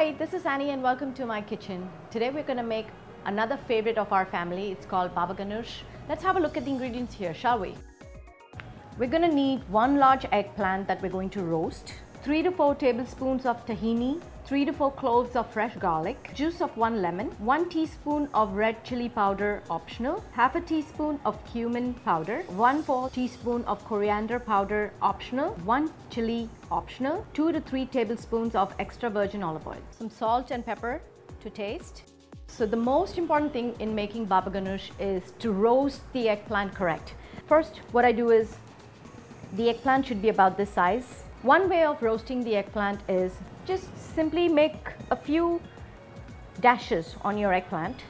Hi, this is Annie and welcome to my kitchen. Today we're going to make another favorite of our family. It's called baba ganoush. Let's have a look at the ingredients here, shall we? We're going to need 1 large eggplant that we're going to roast, 3 to 4 tablespoons of tahini, 3 to 4 cloves of fresh garlic, juice of 1 lemon, 1 teaspoon of red chili powder optional, half a teaspoon of cumin powder, 1/4 teaspoon of coriander powder optional, 1 chilli optional, 2 to 3 tablespoons of extra virgin olive oil, some salt and pepper to taste. So the most important thing in making baba ganoush is to roast the eggplant correct. First, what I do is the eggplant should be about this size. One way of roasting the eggplant is just simply make a few dashes on your eggplant.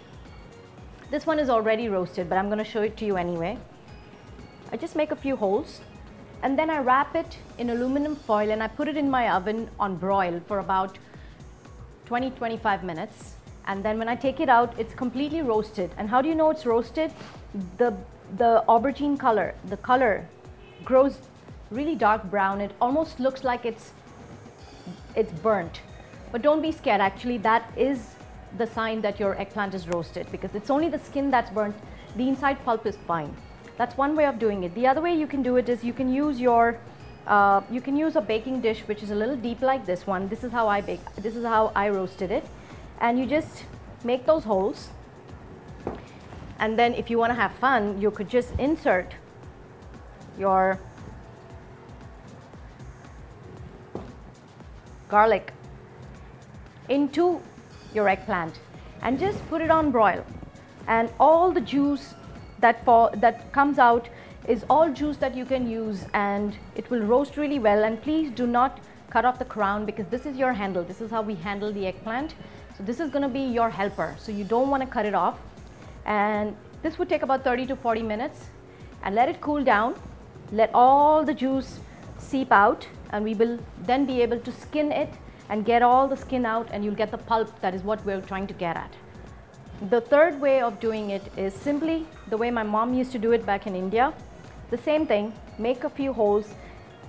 This one is already roasted, but I'm going to show it to you anyway. I just make a few holes and then I wrap it in aluminum foil and I put it in my oven on broil for about 20-25 minutes. And then when I take it out, it's completely roasted. And how do you know it's roasted? The aubergine color, the color grows really dark brown. It almost looks like it's burnt, but don't be scared. Actually, that is the sign that your eggplant is roasted, because it's only the skin that's burnt. The inside pulp is fine. That's one way of doing it. The other way you can do it is you can use a baking dish which is a little deep like this one. This is how I bake. This is how I roasted it. And you just make those holes, and then if you want to have fun, you could just insert your garlic into your eggplant and just put it on broil, and all the juice that comes out is all juice that you can use, and it will roast really well. And please do not cut off the crown, because this is your handle. This is how we handle the eggplant. So this is going to be your helper, so you don't want to cut it off. And this would take about 30 to 40 minutes, and let it cool down. Let all the juice seep out, and we will then be able to skin it and get all the skin out, and you'll get the pulp. That is what we're trying to get at. The third way of doing it is simply the way my mom used to do it back in India. The same thing, make a few holes,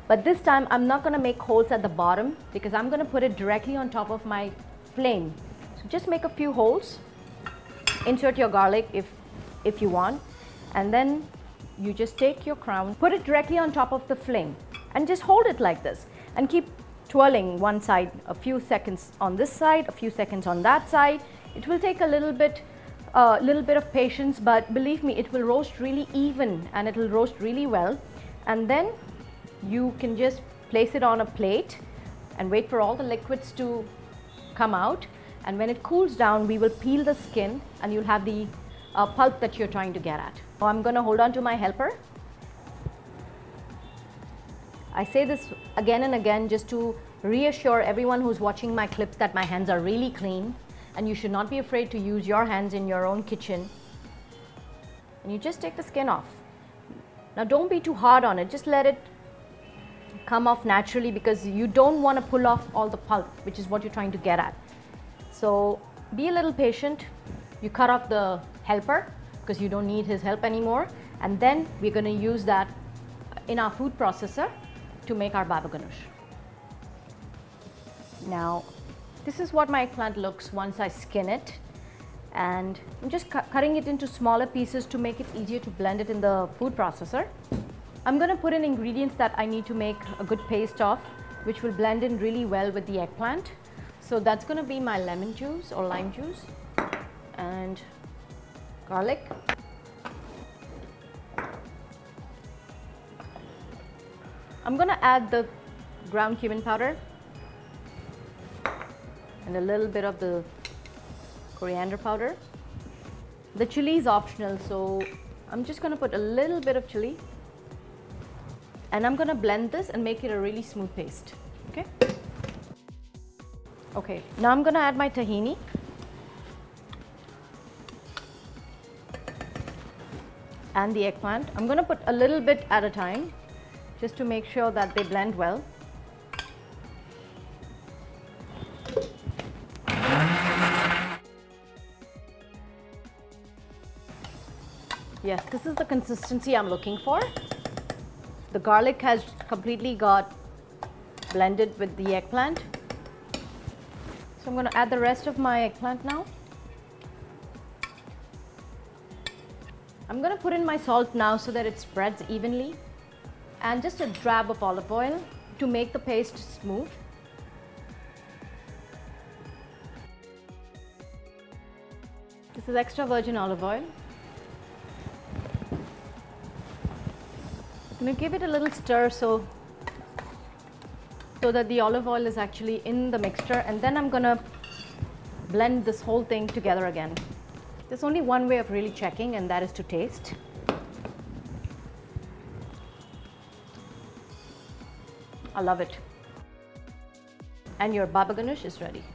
but this time I'm not going to make holes at the bottom, because I'm going to put it directly on top of my flame. So just make a few holes, insert your garlic if you want, and then you just take your crown, put it directly on top of the flame, and just hold it like this and keep twirling one side a few seconds on this side, a few seconds on that side. It will take a little bit of patience, but believe me, it will roast really even and it will roast really well. And then you can just place it on a plate and wait for all the liquids to come out. And when it cools down, we will peel the skin and you'll have the pulp that you're trying to get at. So I'm going to hold on to my helper. I say this again and again just to reassure everyone who's watching my clips that my hands are really clean, and you should not be afraid to use your hands in your own kitchen. And you just take the skin off. Now don't be too hard on it, just let it come off naturally, because you don't want to pull off all the pulp, which is what you're trying to get at. So be a little patient. You cut off the helper because you don't need his help anymore, and then we're going to use that in our food processor to make our baba ganoush. Now this is what my eggplant looks once I skin it, and I'm just cutting it into smaller pieces to make it easier to blend it in the food processor. I'm going to put in ingredients that I need to make a good paste of, which will blend in really well with the eggplant. So that's going to be my lemon juice or lime juice and garlic. I'm going to add the ground cumin powder and a little bit of the coriander powder. The chili is optional, so I'm just going to put a little bit of chili, and I'm going to blend this and make it a really smooth paste. Okay, now I'm going to add my tahini. And the eggplant. I'm going to put a little bit at a time, just to make sure that they blend well. Yes, this is the consistency I'm looking for. The garlic has completely got blended with the eggplant. So I'm going to add the rest of my eggplant now. I'm going to put in my salt now so that it spreads evenly, and just a dab of olive oil to make the paste smooth. This is extra virgin olive oil. I'm going to give it a little stir so that the olive oil is actually in the mixture, and then I'm going to blend this whole thing together again. There's only one way of really checking, and that is to taste. I love it. And your baba ganoush is ready.